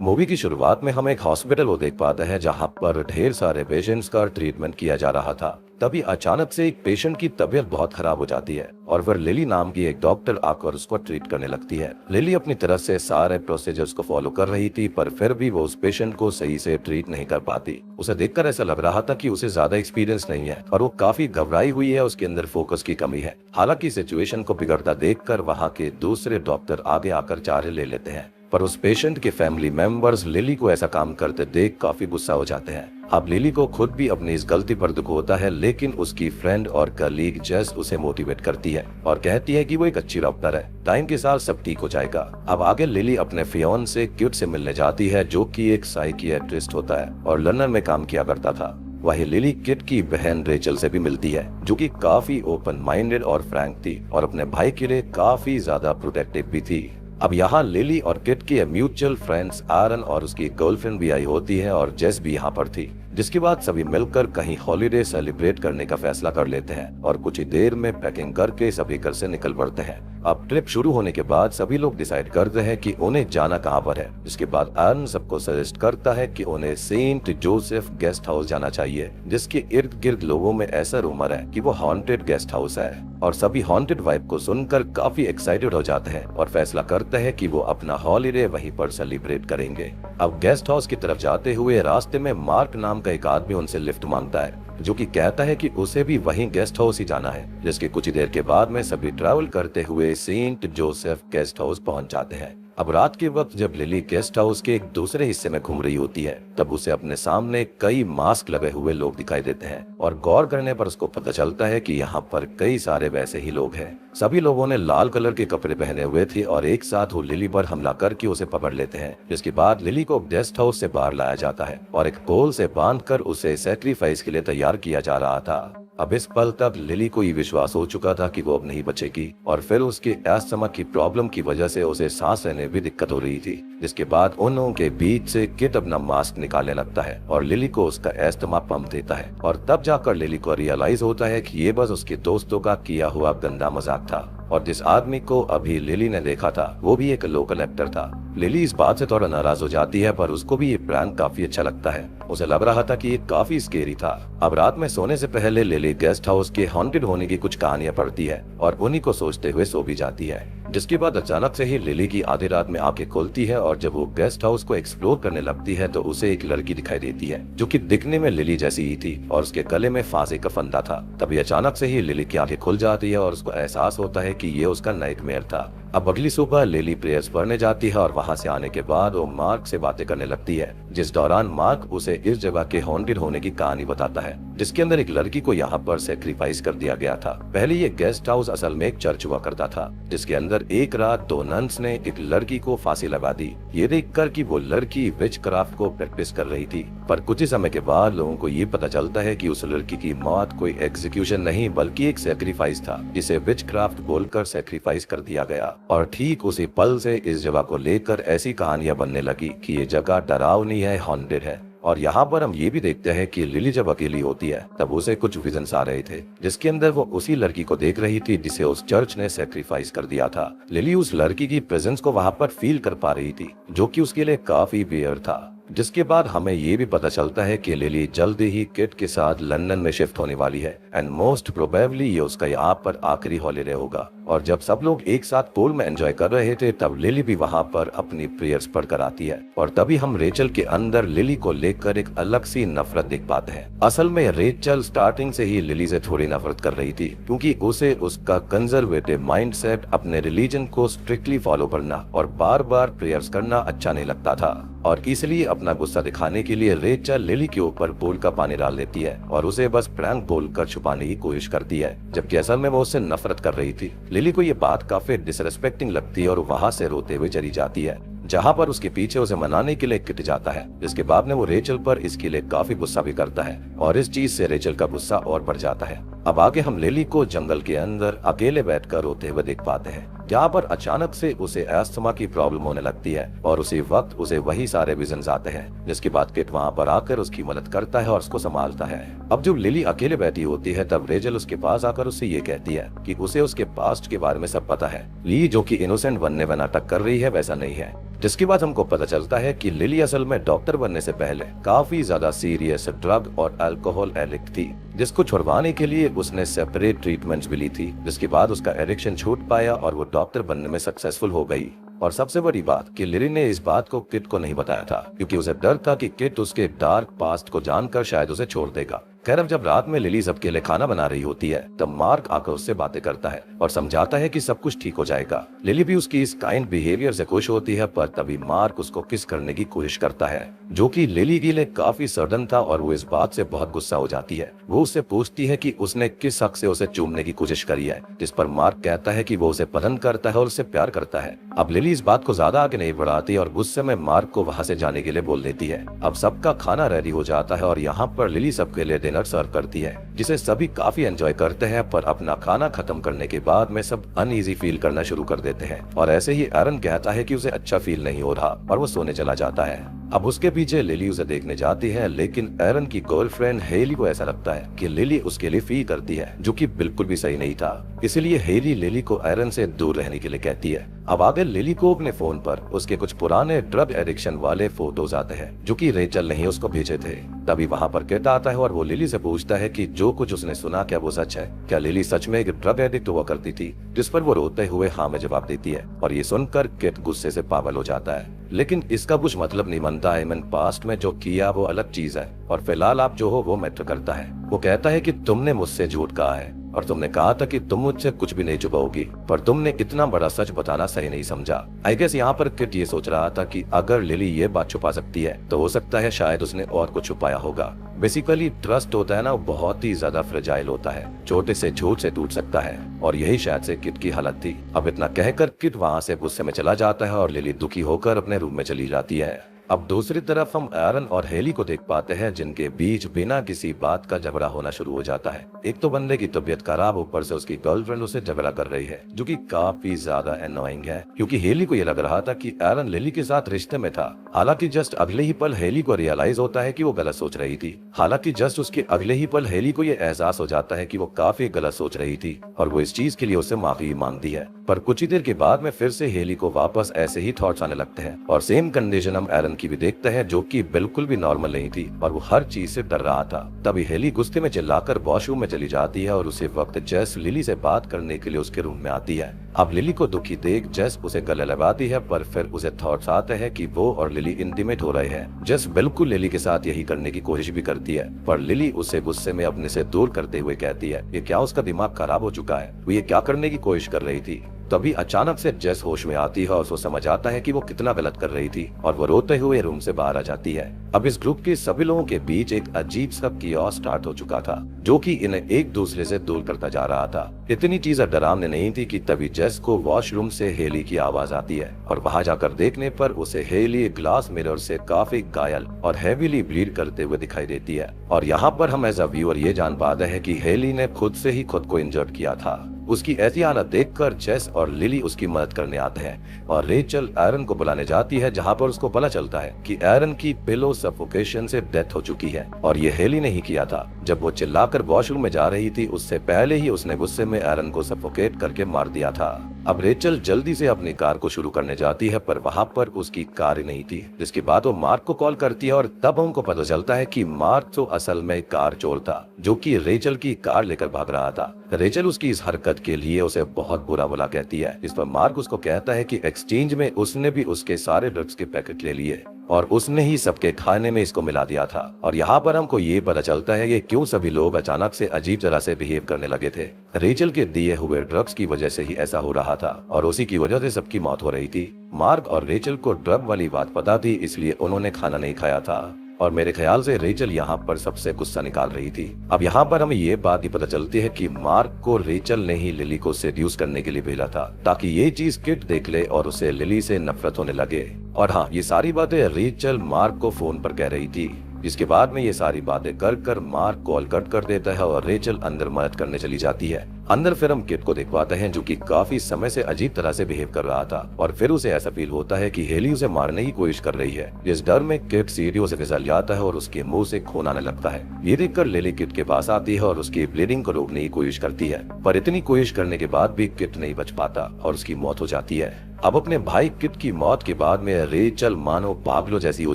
Movie की शुरुआत में हम एक हॉस्पिटल को देख पाते हैं जहां पर ढेर सारे पेशेंट्स का ट्रीटमेंट किया जा रहा था। तभी अचानक से एक पेशेंट की तबीयत बहुत खराब हो जाती है और फिर लिली नाम की एक डॉक्टर आकर उसको ट्रीट करने लगती है। लिली अपनी तरफ से सारे प्रोसीजर्स को फॉलो कर रही थी, पर फिर भी वो उस पेशेंट को सही से ट्रीट नहीं कर पाती। उसे देखकर ऐसा लग रहा था कि उसे ज्यादा एक्सपीरियंस नहीं है और वो काफी घबराई हुई है, उसके अंदर फोकस की कमी है। हालांकि सिचुएशन को बिगड़ता देखकर वहाँ के दूसरे डॉक्टर आगे आकर चार्ज ले लेते हैं, पर उस पेशेंट के फैमिली मेंबर्स लिली को ऐसा काम करते देख काफी गुस्सा हो जाते हैं। अब लिली को खुद भी अपनी इस गलती पर दुख होता है, लेकिन उसकी फ्रेंड और कलीग जेस उसे मोटिवेट करती है और कहती है कि वो एक अच्छी डॉक्टर है, टाइम के साथ सब ठीक हो जाएगा। अब आगे लिली अपने फियोंसे किट से मिलने जाती है, जो कि एक साइकियाट्रिस्ट होता है और लंदन में काम किया करता था। वही लिली किट की बहन रेचल से भी मिलती है, जो कि काफी ओपन माइंडेड और फ्रैंक थी और अपने भाई के लिए काफी ज्यादा प्रोटेक्टिव भी थी। अब यहाँ लिली और किट की म्यूचुअल फ्रेंड्स आरन और उसकी गर्लफ्रेंड भी आई होती है और जेस भी यहाँ पर थी, जिसके बाद सभी मिलकर कहीं हॉलिडे सेलिब्रेट करने का फैसला कर लेते हैं और कुछ ही देर में पैकिंग करके सभी घर से निकल पड़ते हैं। अब ट्रिप शुरू होने के बाद सभी लोग डिसाइड करते हैं कि उन्हें जाना कहाँ पर है। इसके बाद आरन सबको सजेस्ट करता है कि उन्हें सेंट जोसेफ गेस्ट हाउस जाना चाहिए, जिसके इर्द गिर्द लोगों में ऐसा रूमर है कि वो हॉन्टेड गेस्ट हाउस है। और सभी हॉन्टेड वाइब को सुनकर काफी एक्साइटेड हो जाते हैं और फैसला करते हैं कि वो अपना हॉलिडे वहीं पर सेलिब्रेट करेंगे। अब गेस्ट हाउस की तरफ जाते हुए रास्ते में मार्क नाम का एक आदमी उनसे लिफ्ट मांगता है, जो कि कहता है कि उसे भी वहीं गेस्ट हाउस ही जाना है। जिसके कुछ ही देर के बाद में सभी ट्रैवल करते हुए सेंट जोसेफ गेस्ट हाउस पहुंच जाते हैं। अब रात के वक्त जब लिली गेस्ट हाउस के एक दूसरे हिस्से में घूम रही होती है, तब उसे अपने सामने कई मास्क लगे हुए लोग दिखाई देते हैं और गौर करने पर उसको पता चलता है कि यहाँ पर कई सारे वैसे ही लोग हैं। सभी लोगों ने लाल कलर के कपड़े पहने हुए थे और एक साथ वो लिली पर हमला करके उसे पकड़ लेते हैं। जिसके बाद लिली को गेस्ट हाउस से बाहर लाया जाता है और एक पोल से बांधकर उसे सैक्रिफाइस के लिए तैयार किया जा रहा था। अब इस पल तक लिली को ये विश्वास हो चुका था कि वो अब नहीं बचेगी और फिर उसके अस्थमा की प्रॉब्लम की वजह से उसे सांस लेने में भी दिक्कत हो रही थी। जिसके बाद उन लोगों के बीच से किट अपना मास्क निकालने लगता है और लिली को उसका अस्थमा पंप देता है और तब जाकर लिली को रियलाइज होता है कि ये बस उसके दोस्तों का किया हुआ गंदा मजाक था और जिस आदमी को अभी लिली ने देखा था वो भी एक लोकल एक्टर था। लिली इस बात से थोड़ा नाराज हो जाती है, पर उसको भी ये प्रैंक काफी अच्छा लगता है। उसे लग रहा था कि ये काफी स्केरी था। अब रात में सोने से पहले लिली गेस्ट हाउस के हॉन्टेड होने की कुछ कहानियां पढ़ती है और उन्हीं को सोचते हुए सो भी जाती है। जिसके बाद अचानक से ही लिली की आधी रात में आंखें खुलती है और जब वो गेस्ट हाउस को एक्सप्लोर करने लगती है तो उसे एक लड़की दिखाई देती है, जो कि दिखने में लिली जैसी ही थी और उसके गले में फांसी का फंदा था। तभी अचानक से ही लिली की आंखें खुल जाती है और उसको एहसास होता है कि ये उसका नाइटमेयर था। अब अगली सुबह लिली प्रेयर्स पढ़ने जाती है और वहाँ से आने के बाद वो मार्क से बातें करने लगती है, जिस दौरान मार्क उसे इस जगह के हॉन्टेड होने की कहानी बताता है, जिसके अंदर एक लड़की को यहाँ पर सेक्रीफाइस कर दिया गया था। पहले ये गेस्ट हाउस असल में एक चर्च हुआ करता था, जिसके अंदर एक रात दो नन्स ने एक लड़की को फांसी लगा दी, ये देखकर कि वो लड़की विच क्राफ्ट को प्रैक्टिस कर रही थी। पर कुछ ही समय के बाद लोगों को ये पता चलता है कि उस लड़की की मौत कोई एग्जीक्यूशन नहीं बल्कि एक सेक्रीफाइस था, जिसे विच क्राफ्ट बोलकर सेक्रीफाइस कर दिया गया। और ठीक उसी पल से इस जगह को लेकर ऐसी कहानियां बनने लगी कि ये जगह डरावनी है, हॉन्टेड है। और यहाँ पर हम ये भी देखते हैं कि लिली जब अकेली होती है तब उसे कुछ विजन्स आ रहे थे, जिसके अंदर वो उसी लड़की को देख रही थी जिसे उस चर्च ने सेक्रीफाइस कर दिया था। लिली उस लड़की की प्रेजेंस को वहाँ पर फील कर पा रही थी, जो कि उसके लिए काफी वियर था। जिसके बाद हमें ये भी पता चलता है कि लिली जल्दी ही किट के साथ लंदन में शिफ्ट होने वाली है एंड मोस्ट प्रोबेबली ये उसका यहाँ पर आखिरी हॉलिडे होगा। और जब सब लोग एक साथ पूल में एंजॉय कर रहे थे तब लिली भी वहाँ पर अपनी प्रेयर्स पढ़कर आती है और तभी हम रेचल के अंदर लिली को लेकर एक अलग सी नफरत देख पाते हैं। असल में रेचल स्टार्टिंग से ही लिली से थोड़ी नफरत कर रही थी, क्योंकि उसे उसका कंजर्वेटिव माइंडसेट, अपने रिलीजन को स्ट्रिक्टली फॉलो करना और बार बार प्रेयर्स करना अच्छा नहीं लगता था और इसलिए अपना गुस्सा दिखाने के लिए रेचल लिली के ऊपर पूल का पानी डाल देती है और उसे बस प्रैंक बोलकर छुपाने की कोशिश करती है, जबकि असल में वो उससे नफरत कर रही थी। लिली को ये बात काफी डिसरेस्पेक्टिंग लगती है और वहाँ से रोते हुए चली जाती है, जहाँ पर उसके पीछे उसे मनाने के लिए किट जाता है, जिसके बाद में वो रेचल पर इसके लिए काफी गुस्सा भी करता है और इस चीज से रेचल का गुस्सा और बढ़ जाता है। अब आगे हम लिली को जंगल के अंदर अकेले बैठकर रोते हुए देख पाते हैं, यहाँ पर अचानक से उसे अस्थमा की प्रॉब्लम होने लगती है और उसी वक्त उसे वही सारे विजन्स आते हैं, जिसके बाद किट वहाँ पर आकर उसकी मदद करता है और उसको संभालता है। अब जब लिली अकेले बैठी होती है तब रेचल उसके पास आकर उससे ये कहती है कि उसे उसके पास्ट के बारे में सब पता है। ली जो कि इनोसेंट बनने में नाटक कर रही है वैसा नहीं है, जिसके बाद हमको पता चलता है कि लिली असल में डॉक्टर बनने से पहले काफी ज्यादा सीरियस ड्रग और अल्कोहल एडिक्ट थी, जिसको छुड़वाने के लिए उसने सेपरेट ट्रीटमेंट्स भी ली थी, जिसके बाद उसका एडिक्शन छूट पाया और वो डॉक्टर बनने में सक्सेसफुल हो गई। और सबसे बड़ी बात कि लिली ने इस बात को किट को नहीं बताया था, क्योंकि उसे डर था कि किट उसके डार्क पास्ट को जानकर शायद उसे छोड़ देगा। खैर, अब जब रात में लिली सबके लिए खाना बना रही होती है तब मार्क आकर उससे बातें करता है और समझाता है कि सब कुछ ठीक हो जाएगा। लिली भी उसकी इस काइंड बिहेवियर से खुश होती है, पर तभी मार्क उसको किस करने की कोशिश करता है, जो कि लिली के लिए काफी सडन था और वो इस बात से बहुत गुस्सा हो जाती है। वो उससे पूछती है कि उसने किस हक से उसे चूमने की कोशिश करी है, जिस पर मार्क कहता है कि वो उसे पसंद करता है और उससे प्यार करता है। अब लिली इस बात को ज्यादा आगे नहीं बढ़ाती और गुस्से में मार्क को वहाँ से जाने के लिए बोल देती है। अब सबका खाना रेडी हो जाता है और यहाँ पर लिली सबके लिए डिनर सर्व करती है, जिसे सभी काफी एंजॉय करते हैं। पर अपना खाना खत्म करने के बाद में सब अनईजी फील करना शुरू कर देते हैं और ऐसे ही एरन कहता है कि उसे अच्छा फील नहीं हो रहा और वो सोने चला जाता है। अब उसके पीछे लिली उसे देखने जाती है, लेकिन एरन की गर्लफ्रेंड हेली को ऐसा लगता है कि लिली उसके लिए फील करती है, जो कि बिल्कुल भी सही नहीं था। इसलिए हेली लिली को एरन से दूर रहने के लिए कहती है। अब आगे लिली को अपने फोन पर उसके कुछ पुराने ड्रग एडिक्शन वाले फोटोज आते हैं, जो कि रेचल ने ही उसको भेजे थे। तभी वहाँ पर किट आता है और वो लिली से पूछता है कि जो कुछ उसने सुना क्या वो सच है, क्या लिली सच में एक ड्रग एडिक्ट हुआ करती थी, जिस पर वो रोते हुए हाँ में जवाब देती है। और ये सुनकर किट गुस्से से पागल हो जाता है, लेकिन इसका कुछ मतलब नहीं बनता है। मैंने पास्ट में जो किया वो अलग चीज है और फिलहाल आप जो हो वो मैटर करता है। वो कहता है कि तुमने मुझसे झूठ कहा है और तुमने कहा था कि तुम मुझसे कुछ भी नहीं छुपाओगी, पर तुमने इतना बड़ा सच बताना सही नहीं समझा। आई गेस यहाँ पर किट ये सोच रहा था कि अगर लिली ये बात छुपा सकती है तो हो सकता है शायद उसने और कुछ छुपाया होगा। बेसिकली ट्रस्ट होता है ना, वो बहुत ही ज्यादा फ्रेजाइल होता है, छोटे से झूठ से टूट सकता है और यही शायद से किट की हालत थी। अब इतना कहकर किट वहाँ से गुस्से में चला जाता है और लिली दुखी होकर अपने रूम में चली जाती है। अब दूसरी तरफ हम एरन और हेली को देख पाते हैं, जिनके बीच बिना किसी बात का झगड़ा होना शुरू हो जाता है। एक तो बंदे की तबीयत खराब, ऊपर से उसकी गर्लफ्रेंड उससे झगड़ा कर रही है, जो कि काफी ज्यादा एनोइंग है, क्योंकि हेली को ये लग रहा था कि एरन लिली के साथ रिश्ते में था। हालांकि जस्ट अगले ही पल हेली को रियलाइज होता है कि वो गलत सोच रही थी। हालांकि जस्ट उसके अगले ही पल हेली को ये एहसास हो जाता है कि वो काफी गलत सोच रही थी और वो इस चीज के लिए उससे माफी मांगती है। पर कुछ ही देर के बाद में फिर से हेली को वापस ऐसे ही थॉट्स आने लगते हैं और सेम कंडीशन हम एरन की भी देखते हैं, जो कि बिल्कुल भी नॉर्मल नहीं थी और वो हर चीज से डर रहा था। तभी हेली गुस्से में चिल्लाकर वॉशरूम में चली जाती है और उसी वक्त जेस लिली से बात करने के लिए उसके रूम में आती है। अब लिली को दुखी देख जेस उसे गले लगाती है, पर फिर उसे थॉट्स आते हैं कि वो और लिली इंटीमेट हो रहे हैं। जेस बिल्कुल लिली के साथ यही करने की कोशिश भी करती है, पर लिली उसे गुस्से में अपने से दूर करते हुए कहती है ये क्या उसका दिमाग खराब हो चुका है, वो ये क्या करने की कोशिश कर रही थी। तभी अचानक से जेस होश में आती है और उसको समझ आता है कि वो कितना गलत कर रही थी और वो रोते हुए रूम से बाहर आ जाती है। अब इस ग्रुप के सभी लोगों के बीच एक अजीब सा कियोस स्टार्ट हो चुका था, जो कि इन्हें एक दूसरे से दूर करता जा रहा था। इतनी चीजें डरावनी नहीं थी कि तभी जेस को वॉशरूम से हेली की आवाज आती है और वहां जाकर देखने पर उसे हेली ग्लास मिरर से काफी घायल और हेवीली ब्लीड करते हुए दिखाई देती है। और यहाँ पर हम एज अ व्यूअर ये जान पाते हैं कि हेली ने खुद से ही खुद को इंजर्ड किया था। उसकी ऐसी हालत देखकर जेस और लिली उसकी मदद करने आते हैं और रेचल एरन को बुलाने जाती है, जहां पर उसको पता चलता है कि एरन की पिलो सफोकेशन से डेथ हो चुकी है और ये हेली ने ही किया था। जब वो चिल्लाकर वॉशरूम में जा रही थी उससे पहले ही उसने गुस्से में एरन को सफोकेट करके मार दिया था। अब रेचल जल्दी से अपनी कार को शुरू करने जाती है, पर वहाँ पर उसकी कार ही नहीं थी, जिसके बाद वो मार्क को कॉल करती है और तब हमको पता चलता है कि मार्क तो असल में कार चोर था, जो कि रेचल की कार लेकर भाग रहा था। रेचल उसकी इस हरकत के लिए उसे बहुत बुरा भला कहती है, इस पर मार्क उसको कहता है कि एक्सचेंज में उसने भी उसके सारे ड्रग्स के पैकेट ले लिए और उसने ही सबके खाने में इसको मिला दिया था। और यहाँ पर हमको ये पता चलता है कि क्यों सभी लोग अचानक से अजीब तरह से बिहेव करने लगे थे। रेचल के दिए हुए ड्रग्स की वजह से ही ऐसा हो रहा था और उसी की वजह से सबकी मौत हो रही थी। मार्क और रेचल को ड्रग वाली बात पता थी, इसलिए उन्होंने खाना नहीं खाया था और मेरे ख्याल से रेचल यहाँ पर सबसे गुस्सा निकाल रही थी। अब यहाँ पर हमें ये बात ही पता चलती है कि मार्क को रेचल ने ही लिली को सेड्यूस करने के लिए भेजा था, ताकि ये चीज किट देख ले और उसे लिली से नफरत होने लगे। और हाँ, ये सारी बातें रेचल मार्क को फोन पर कह रही थी, जिसके बाद में ये सारी बातें कर मार्क कॉल कट कर देता है और रेचल अंदर मदद करने चली जाती है। अंदर फिर हम किट को देख पाते हैं जो कि काफी समय से अजीब तरह से बिहेव कर रहा था और फिर उसे ऐसा फील होता है कि हेली उसे मारने की कोशिश कर रही है। इस डर में किट सीढ़ियों से फिसल जाता है और उसके मुंह से खून आने लगता है। ये देखकर लिली किट के पास आती है और उसकी ब्लीडिंग को रोकने की कोशिश करती है, पर इतनी कोशिश करने के बाद भी किट नहीं बच पाता और उसकी मौत हो जाती है। अब अपने भाई किट की मौत के बाद में रेचल मानो पागलों जैसी हो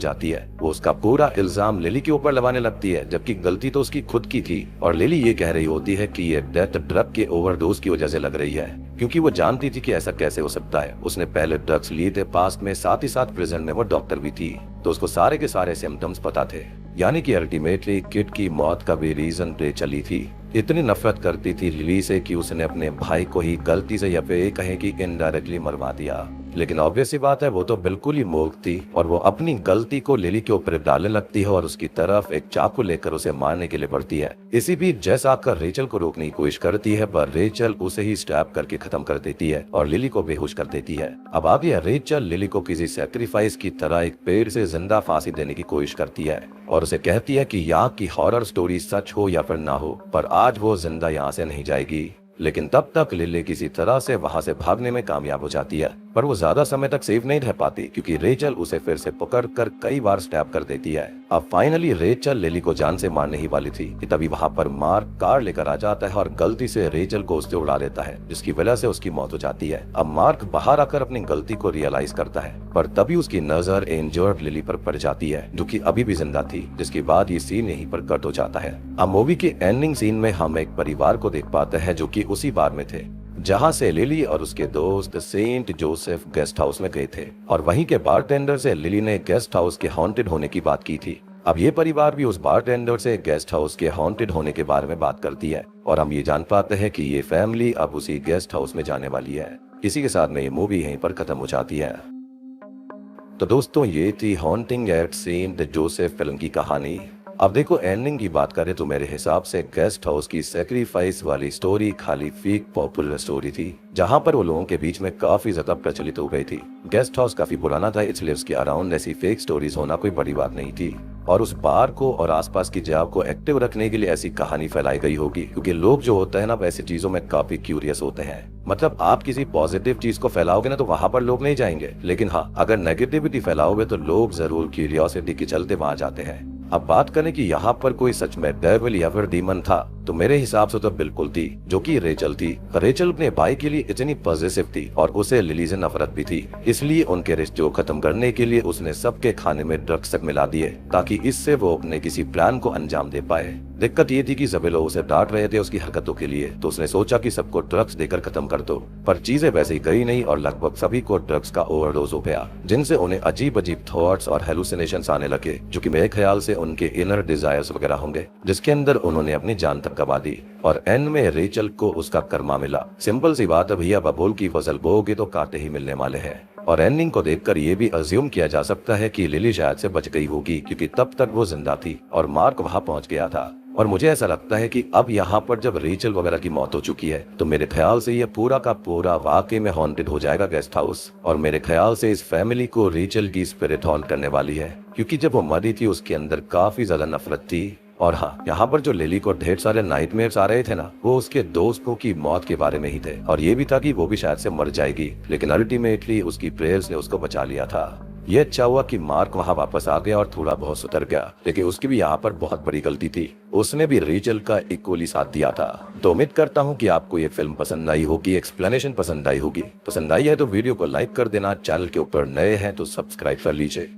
जाती है। वो उसका पूरा इल्जाम लिली के ऊपर लगाने लगती है, जबकि गलती तो उसकी खुद की थी। और लिली ये कह रही होती है कि ये डेथ ड्रग के ओवरडोज की वजह से लग रही है, क्योंकि वो जानती थी कि ऐसा कैसे हो सकता है। उसने पहले ड्रग्स लिए थे पास्ट में, साथ ही साथ प्रेजेंट में वो डॉक्टर भी थी, तो उसको सारे के सारे सिम्टम्स पता थे। यानी कि अल्टीमेटली किट की मौत का भी रीजन रेचल ही थी। इतनी नफरत करती थी लिली से कि उसने अपने भाई को ही गलती से या फिर कहें कि इनडायरेक्टली मरवा दिया। लेकिन ऑब्वियस सी बात है, वो तो बिल्कुल ही मूर्ख थी और वो अपनी गलती को लिली के ऊपर डालने लगती है और उसकी तरफ एक चाकू लेकर उसे मारने के लिए बढ़ती है। इसी बीच जैस आकर रेचल को रोकने की कोशिश करती है, पर रेचल उसे ही स्टैब करके खत्म कर देती है और लिली को बेहोश कर देती है। अब आगे रेचल लिली को किसी सैक्रिफाइस की तरह एक पेड़ से जिंदा फांसी देने की कोशिश करती है और उसे कहती है कि यहाँ की हॉरर स्टोरी सच हो या फिर ना हो, पर आज वो जिंदा यहाँ से नहीं जाएगी। लेकिन तब तक लिली किसी तरह से वहां से भागने में कामयाब हो जाती है, पर वो ज्यादा समय तक सेफ नहीं रह पाती क्योंकि रेचल उसे फिर से पकड़ कर कई बार स्टैब कर देती है। अब फाइनली रेचल लिली को जान से मारने ही वाली थी कि तभी वहां पर मार्क कार लेकर आ जाता है और गलती से रेचल को उससे उड़ा देता है, जिसकी वजह से उसकी मौत हो जाती है। अब मार्क बाहर आकर अपनी गलती को रियलाइज करता है, पर तभी उसकी नजर इंजर्ड लिली पर पड़ जाती है जो कि अभी भी जिंदा थी, जिसके बाद ये सीन यहीं पर कट हो जाता है। अब मूवी के एंडिंग सीन में हम एक परिवार को देख पाते हैं जो कि उसी बार में थे जहां से लिली और उसके दोस्त सेंट जोसेफ गेस्ट हाउस में गए थे, और वहीं के बारटेंडर से लिली ने गेस्ट हाउस के हॉन्टेड होने की बात की थी। अब ये परिवार भी उस बारटेंडर से गेस्ट हाउस के हॉन्टेड होने के बारे में बात करती है और हम ये जान पाते हैं कि ये फैमिली अब उसी गेस्ट हाउस में जाने वाली है। इसी के साथ में ये मूवी यहीं पर खत्म हो जाती है। तो दोस्तों, ये थी haunting at saint Joseph film की कहानी। अब देखो, एंडिंग की बात करें तो मेरे हिसाब से गेस्ट हाउस की सेक्रीफाइस वाली स्टोरी खाली फेक पॉपुलर स्टोरी थी, जहां पर वो लोगों के बीच में काफी ज्यादा प्रचलित हो गई थी। गेस्ट हाउस काफी पुराना था, इसलिए उसके अराउंड ऐसी फेक स्टोरीज होना कोई बड़ी बात नहीं थी, और उस बार को और आसपास की जगह को एक्टिव रखने के लिए ऐसी कहानी फैलाई गई होगी, क्योंकि लोग जो होते हैं ना, वैसी चीजों में काफी क्यूरियस होते हैं। मतलब आप किसी पॉजिटिव चीज को फैलाओगे ना तो वहां पर लोग नहीं जाएंगे, लेकिन हाँ, अगर नेगेटिविटी फैलाओगे तो लोग जरूर क्यूरियोसिटी के चलते वहां जाते हैं। अब बात करें कि यहाँ पर कोई सच में डेविल या फिर डीमन था, तो मेरे हिसाब से तो बिल्कुल थी, जो कि रेचल थी। रेचल अपने भाई के लिए इतनी पॉजिटिव थी और उसे लिली से नफरत भी थी, इसलिए उनके रिश्ते को खत्म करने के लिए उसने सबके खाने में ड्रग्स तक मिला दिए ताकि इससे वो अपने किसी प्लान को अंजाम दे पाए। दिक्कत ये थी कि सभी लोग उसे डांट रहे थे उसकी हरकतों के लिए, तो उसने सोचा कि सबको ड्रग्स देकर खत्म कर दो, पर चीजें वैसे ही गई नहीं और लगभग सभी को ड्रग्स का ओवरडोज हो गया, जिनसे उन्हें अजीब अजीब थॉट्स और हेलुसिनेशंस आने लगे, जो कि मेरे ख्याल से उनके इनर डिजायर्स वगैरह होंगे, जिसके अंदर उन्होंने अपनी जान तक गवा दी। और एंड में रेचल को उसका कर्मा मिला। सिंपल सी बात है भैया, बबूल की फसल बोओगे तो कांटे ही मिलने वाले हैं। और एंडिंग को देखकर ये भी अज्यूम किया जा सकता है कि लिली शायद से बच गई होगी, क्योंकि तब तक वो जिंदा थी और मार्क वहां पहुंच गया था। और मुझे ऐसा लगता है कि अब यहाँ पर जब रेचल वगैरह की मौत हो चुकी है, तो मेरे ख्याल से ये पूरा का पूरा वाकई में हॉन्टेड हो जाएगा गेस्ट हाउस, और मेरे ख्याल से इस फैमिली को रेचल की स्पिरिट हॉन्ट करने वाली है, क्योंकि जब वो मरी थी उसके अंदर काफी ज्यादा नफरत थी। और हाँ, यहाँ पर जो लिली को ढेर सारे नाइटमेयर्स आ रहे थे ना, वो उसके दोस्तों की मौत के बारे में ही थे, और ये भी था कि वो भी शायद से मर जाएगी, लेकिन अल्टीमेटली उसकी प्रेयर्स ने उसको बचा लिया था। ये अच्छा हुआ कि मार्क वहाँ वापस आ गया और थोड़ा बहुत सुधर गया, लेकिन उसकी भी यहाँ पर बहुत बड़ी गलती थी, उसने भी रेचल का इक्वली साथ दिया था। तो उम्मीद करता हूँ कि आपको ये फिल्म पसंद आई होगी, एक्सप्लेनेशन पसंद आई होगी। पसंद आई है तो वीडियो को लाइक कर देना, चैनल के ऊपर नए हैं तो सब्सक्राइब कर लीजिए।